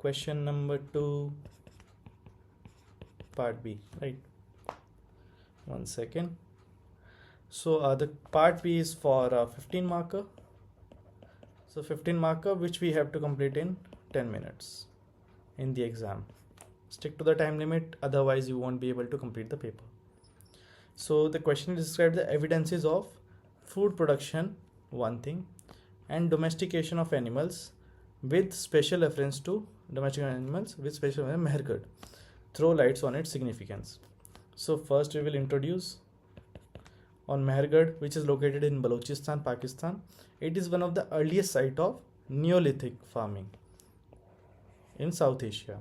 Question number 2, part B, right? 1 second. So the part B is for 15 marker. So 15 marker which we have to complete in 10 minutes in the exam. Stick to the time limit, otherwise you won't be able to complete the paper. So the question describes the evidences of food production, one thing, and domestication of animals with special reference to domestic animals with special Mehergad. Throw lights on its significance. So first we will introduce on Mehergad, which is located in Balochistan, Pakistan. It is one of the earliest site of Neolithic farming in South Asia.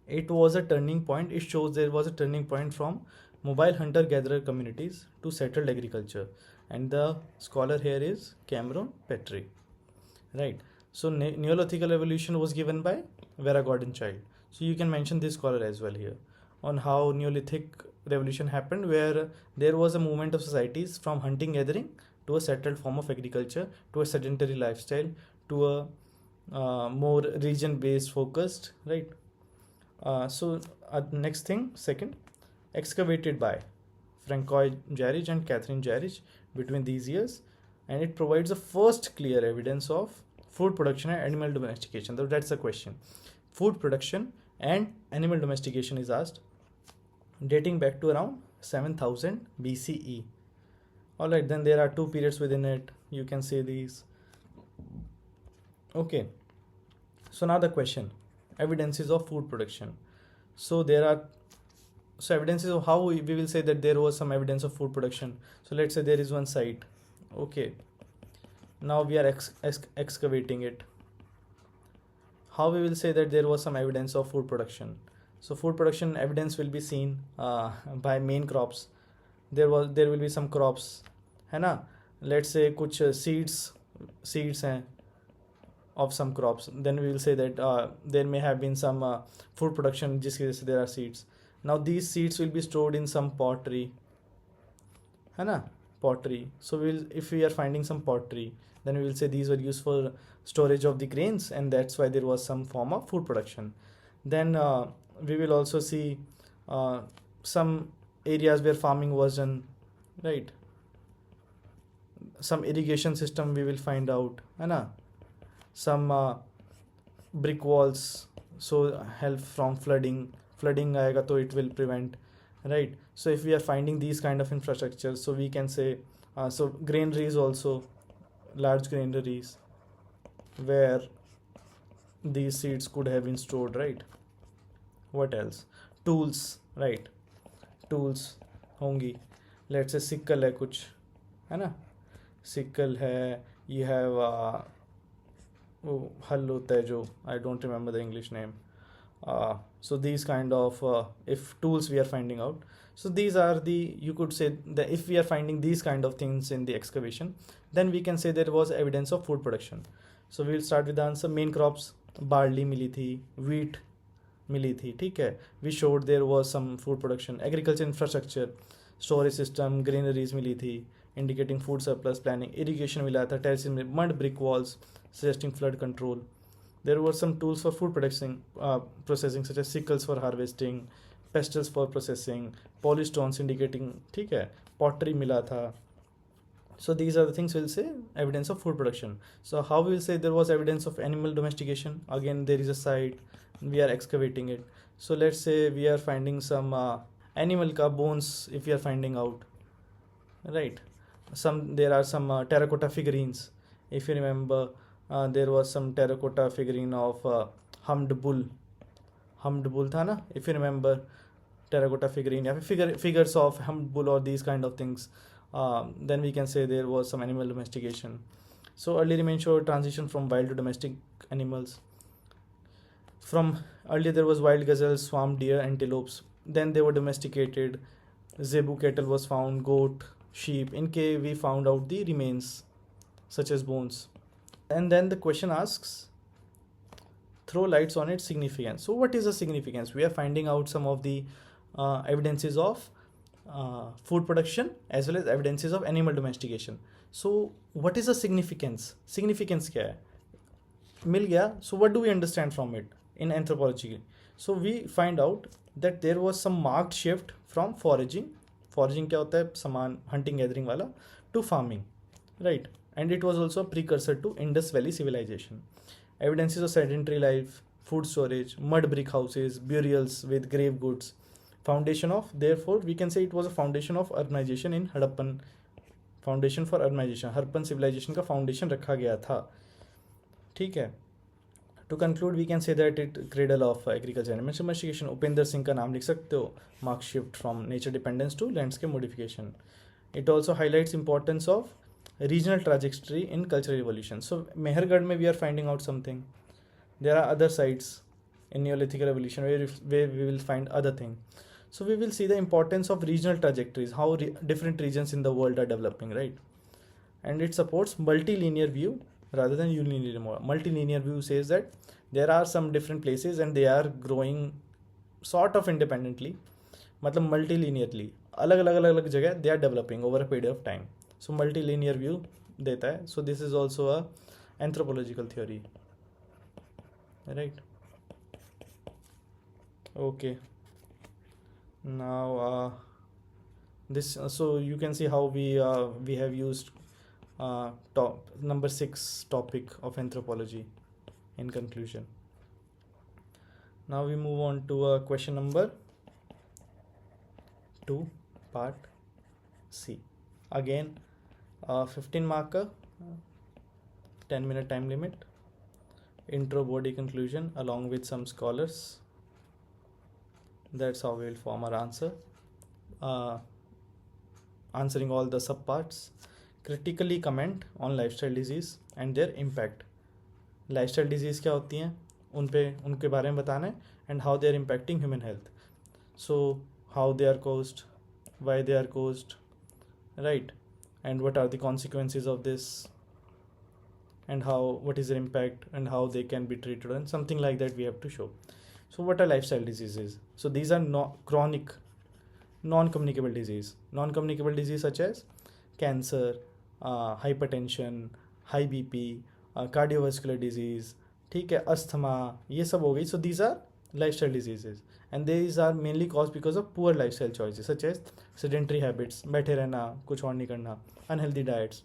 It was a turning point. It shows there was a turning point from mobile hunter-gatherer communities to settled agriculture. And the scholar here is Cameron Petrie. Right. So Neolithic revolution was given by Vera Gordon Child. So you can mention this scholar as well here on how Neolithic revolution happened, where there was a movement of societies from hunting gathering to a settled form of agriculture, to a sedentary lifestyle, to a more region based focused, right? Next thing, second, excavated by Francois Jarich and Catherine Jarich between these years, and it provides the first clear evidence of food production and animal domestication. So that's the question. Food production and animal domestication is asked, dating back to around 7000 BCE. Alright, then there are two periods within it. You can say these. Okay. So now the question, evidences of food production. So there are evidences of how we will say that there was some evidence of food production. So let's say there is one site. Okay. Now we are excavating it. How we will say that there was some evidence of food production? So food production evidence will be seen by main crops. There will be some crops, है ना? Let's say कुछ seeds हैं of some crops. Then we will say that there may have been some food production जिसकी वजह से there are seeds. Now these seeds will be stored in some pottery, है ना? Pottery. So if we are finding some pottery, then we will say these were used for storage of the grains, and that's why there was some form of food production. Then we will also see some areas where farming was done, right? Some irrigation system we will find out, है ना? Some brick walls, so help from flooding आएगा तो it will prevent, right? So if we are finding these kind of infrastructure, so we can say so granaries also, large granaries where these seeds could have been stored, right? What else? Tools, right? Tools होंगी. Let's say sickle है कुछ, है ना? Sickle है. You have वो हल होता है जो, I don't remember the English name. So these kind of if tools we are finding out. So these are the, you could say that if we are finding these kind of things in the excavation, then we can say there was evidence of food production. So we will start with the answer. Main crops, barley मिली थी, wheat मिली थी, ठीक है? We showed there was some food production. Agriculture infrastructure, storage system, granaries मिली थी, indicating food surplus planning. Irrigation मिला था, terraces में, mud brick walls suggesting flood control. There were some tools for food processing such as sickles for harvesting, pestles for processing, polished stones indicating, ठीक है? Pottery मिला था. So these are the things we'll say evidence of food production. So how we will say there was evidence of animal domestication? Again, there is a site, we are excavating it. So let's say we are finding some animal ka bones, if we are finding out, right? There are some terracotta figurines. If you remember, there was some terracotta figurine of humped bull था ना? If you remember, terracotta figurine या figures of humped bull or these kind of things. Then we can say there was some animal domestication. So early remains show transition from wild to domestic animals. From earlier there was wild gazelles, swamp deer, antelopes. Then they were domesticated. Zebu cattle was found, goat, sheep. In cave we found out the remains such as bones. And then the question asks, throw lights on its significance. So what is the significance? We are finding out some of the evidences of food production as well as evidences of animal domestication. So what is the significance? Significance क्या है? मिल गया. So what do we understand from it? in anthropology. So we find out that there was some marked shift from foraging क्या होता है, सामान hunting gathering वाला, to farming, right? And it was also a precursor to Indus Valley civilization. Evidences of sedentary life, food storage, mud brick houses, burials with grave goods, foundation of, therefore we can say it was a foundation of urbanization in Harappan, foundation for urbanization, Harappan civilization का foundation रखा गया था, ठीक है. To conclude we can say that it cradle of agriculture and domestication. Upendra Singh का नाम लिख सकते हो. Mark shift from nature dependence to landscape modification. It also highlights importance of regional trajectory in cultural revolution. So Mehrgarh में we are finding out something. There are other sites in Neolithic revolution where we will find other thing. So we will see the importance of regional trajectories, how different regions in the world are developing, right? And it supports multilinear view rather than unilinear model. Multilinear view says that there are some different places and they are growing sort of independently, मतलब multilinearly, अलग जगह they are developing over a period of time. So multilinear view देता है. So this is also a anthropological theory, right? Okay, now this so you can see how we have used top number 6 topic of anthropology in conclusion. Now we move on to question number 2, part C. Again 15 marker, 10-minute time limit, intro, body, conclusion along with some scholars. That's how we will form our answer. Answering all the subparts. Critically comment on lifestyle disease and their impact. Lifestyle disease क्या होती हैं, उनके बारे में बताना है, and how they are impacting human health. So how they are caused, why they are caused, right? And what are the consequences of this, and what is their impact, and how they can be treated, and something like that we have to show. So what are lifestyle diseases? So these are chronic, non-communicable disease. Non-communicable disease such as cancer, hypertension, high BP, cardiovascular disease, ठीक है, asthma, ये सब हो गई. So these are lifestyle diseases, and these are mainly caused because of poor lifestyle choices such as sedentary habits, बैठे रहना, कुछ और नहीं करना, unhealthy diets.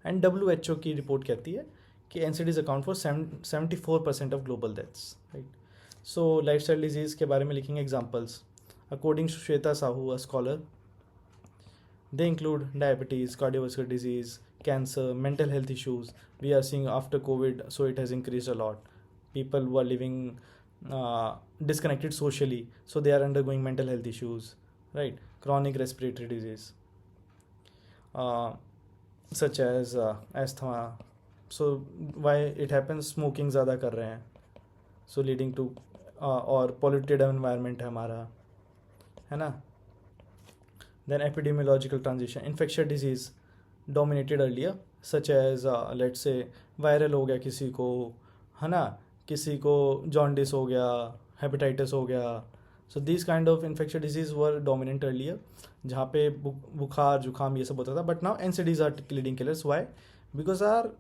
And WHO की रिपोर्ट कहती है कि NCDs account for 74% of global deaths, right? So lifestyle disease के बारे में लिखेंगे examples. According to Shweta Sahu, a scholar, they include diabetes, cardiovascular disease, cancer, mental health issues. We are seeing after COVID, so it has increased a lot. People who are living disconnected socially, so they are undergoing mental health issues, right? Chronic respiratory disease, such as asthma. So why it happens? Smoking ज़्यादा कर रहे हैं, so leading to और polluted environment है हमारा, है ना. Then epidemiological transition. Infectious disease dominated earlier, such as let's say viral हो गया किसी को, है ना, किसी को jaundice हो गया, hepatitis हो गया. So these kind of infectious disease were dominant earlier, जहाँ पे बुखार जुखाम ये सब होता था. But now NCDs are leading killers. Why? Because our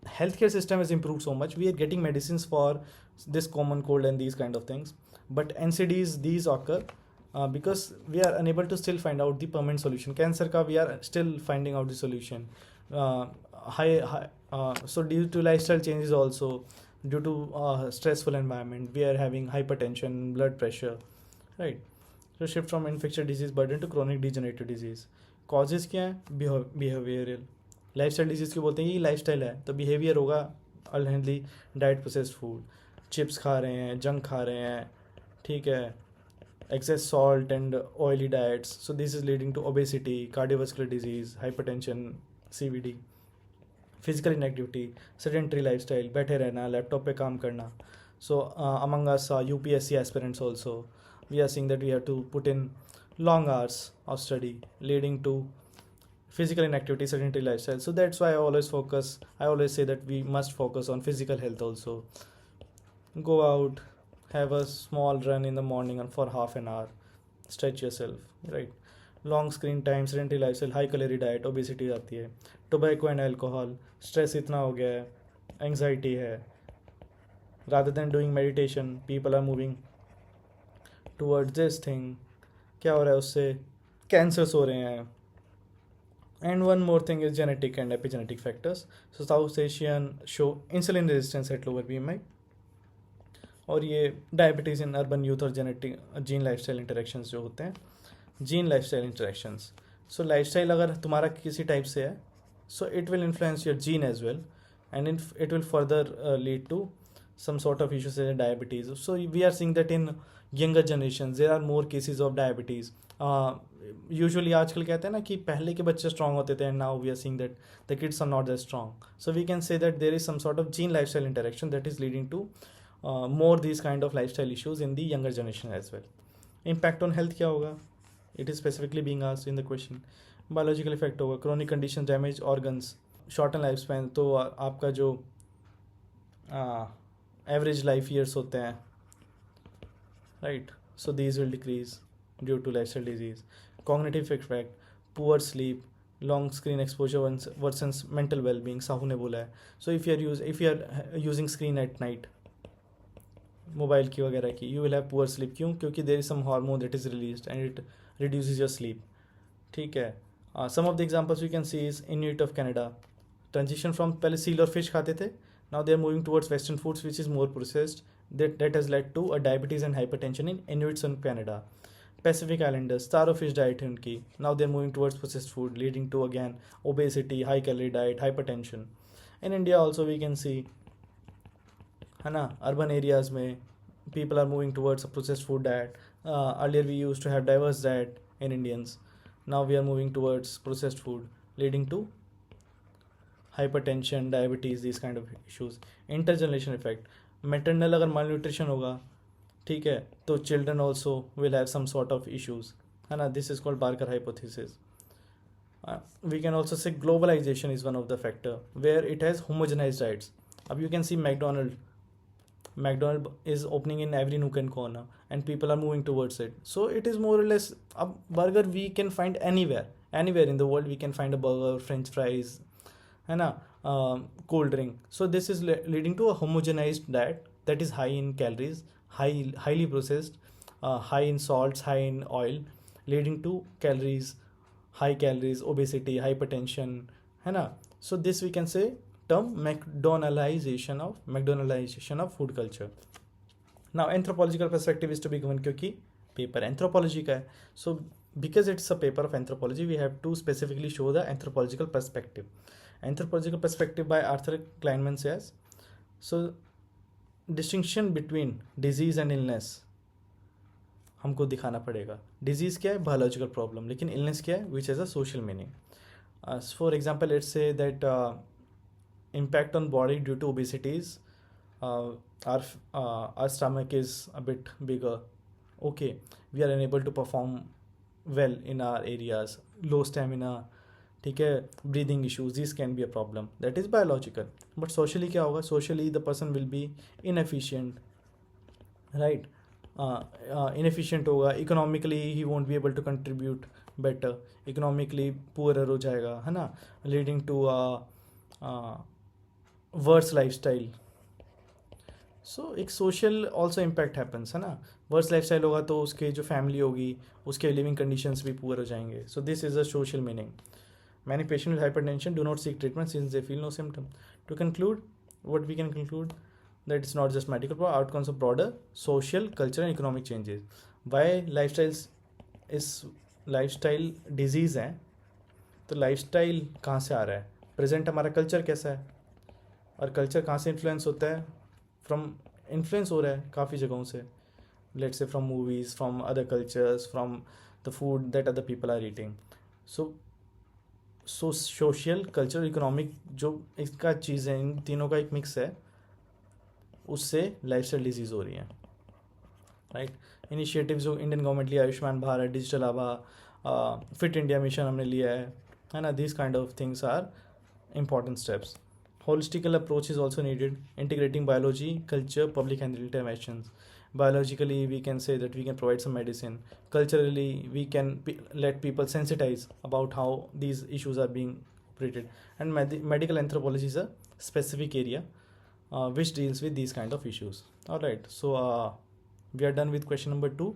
healthcare system has improved so much. We are getting medicines for this common cold and these kind of things, but NCDs these occur because we are unable to still find out the permanent solution. Cancer ka we are still finding out the solution. So due to lifestyle changes, also due to stressful environment, we are having hypertension, blood pressure, right? So shift from infectious disease burden to chronic degenerative disease. Causes क्या है? Behavioral. Lifestyle disease क्यों बोलते हैं? ये lifestyle है, तो behaviour होगा unhealthy diet, processed food, chips खा रहे हैं, जंक खा रहे हैं, ठीक है, excess salt and oily diets. So this is leading to obesity, cardiovascular disease, hypertension, CVD. Physical inactivity, sedentary lifestyle, बैठे रहना, लैपटॉप पे काम करना. So among us UPSC aspirants also, we are seeing that we have to put in long hours of study, leading to physical inactivity, sedentary lifestyle. So that's why I always say that we must focus on physical health also. Go out, have a small run in the morning and for half an hour, stretch yourself, right? Long screen time, sedentary lifestyle, high calorie diet, obesity आती है, tobacco and alcohol, stress इतना हो गया है, anxiety है, rather than doing meditation, people are moving towards this thing. क्या हो रहा है उससे? कैंसर्स हो रहे हैं. And one more thing is genetic and epigenetic factors. So South Asian show insulin resistance at lower BMI. और ये डायबिटीज़ इन अर्बन यूथ और जेनेटिक जीन लाइफस्टाइल इंटरेक्शंस जो होते हैं, gene lifestyle interactions. So lifestyle अगर तुम्हारा किसी type से है, so it will influence your gene as well, and it will further lead to some sort of issues like diabetes. So we are seeing that in younger generations there are more cases of diabetes. Usually आजकल कहते हैं ना कि पहले के बच्चे strong होते थे, and now we are seeing that the kids are not that strong. So we can say that there is some sort of gene lifestyle interaction that is leading to more these kind of lifestyle issues in the younger generation as well. Impact on health क्या होगा? It is specifically being asked in the question. Biological effect होगा, chronic conditions, damage organs, shorten life span. तो आपका जो average life years होते हैं, right, so these will decrease due to life style disease. Cognitive effect, poor sleep, long screen exposure versus mental wellbeing, Sahu ने बोला है. So if you are using screen at night, mobile की वगैरह की, you will have poor sleep. क्यों? क्योंकि there is some hormone that is released and it reduces your sleep. ठीक है. Some of the examples we can see is Inuit of Canada. Transition from, पहले seal और fish खाते थे, now they are moving towards western foods which is more processed. that has led to a diabetes and hypertension in Inuits in Canada. Pacific Islanders, starfish diet है उनकी, now they are moving towards processed food, leading to again obesity, high calorie diet, hypertension. In India also we can see, है ना, urban areas में people are moving towards a processed food diet. Earlier we used to have diverse diet in Indians, now we are moving towards processed food, leading to hypertension, diabetes, these kind of issues. Intergeneration effect, maternal अगर malnutrition होगा, ठीक है, तो children also will have some sort of issues, है ना. This is called Barker hypothesis. We can also say globalization is one of the factor where it has homogenized diets. अब you can see McDonald is opening in every nook and corner and people are moving towards it. So it is more or less, अब burger we can find anywhere in the world. We can find a burger, french fries, है ना, cold drink. So this is leading to a homogenized diet that is high in calories, highly processed, high in salts, high in oil, leading to high calories, obesity, hypertension, है ना. So this we can say term McDonaldization of food culture. Now anthropological perspective is to be given क्योंकि paper anthropology का है. So because it's a paper of anthropology, we have to specifically show the anthropological perspective. Anthropological perspective by Arthur Kleinman says, so distinction between disease and illness हमको दिखाना पड़ेगा. Disease क्या है? Biological problem. लेकिन illness क्या है? Which has a social meaning. For example, let's say that impact on body due to obesity is our stomach is a bit bigger. Okay, we are unable to perform well in our areas. Low stamina, ठीक है, breathing issues, these can be a problem. That is biological. But socially क्या होगा? Socially the person will be inefficient, right? Inefficient होगा. Economically he won't be able to contribute better. Economically poorer हो जाएगा, है ना, leading to worse lifestyle. So एक social also impact happens, है ना. worse lifestyle होगा तो उसके जो family होगी, उसके living conditions भी poor हो जाएंगे. So this is a social meaning. Many patients with hypertension do not seek treatment since they feel no symptom. To conclude, what we can conclude, that it's not just medical outcomes of broader social, cultural and economic changes. Why lifestyle disease है? तो lifestyle कहाँ से आ रहा है? Present हमारा culture कैसा है? और culture कहाँ से influence होता है? Influence हो रहा है काफ़ी जगहों से. Let's say from movies, from other cultures, from the food that other people are eating. So social, cultural, economic जो इसका चीज़ है, इन तीनों का एक मिक्स है, उससे लाइफस्टाइल डिजीज़ हो रही है, राइट. इनिशिएटिव्स जो इंडियन गवर्नमेंट लिया, आयुष्मान भारत, डिजिटल आभा, फिट इंडिया मिशन हमने लिया है ना. This kind of things are important steps. Holistical approach is also needed, integrating biology, culture, public health interventions. Biologically, we can say that we can provide some medicine. Culturally, we can let people sensitize about how these issues are being operated. And medical anthropology is a specific area which deals with these kind of issues. All right, so we are done with question number 2.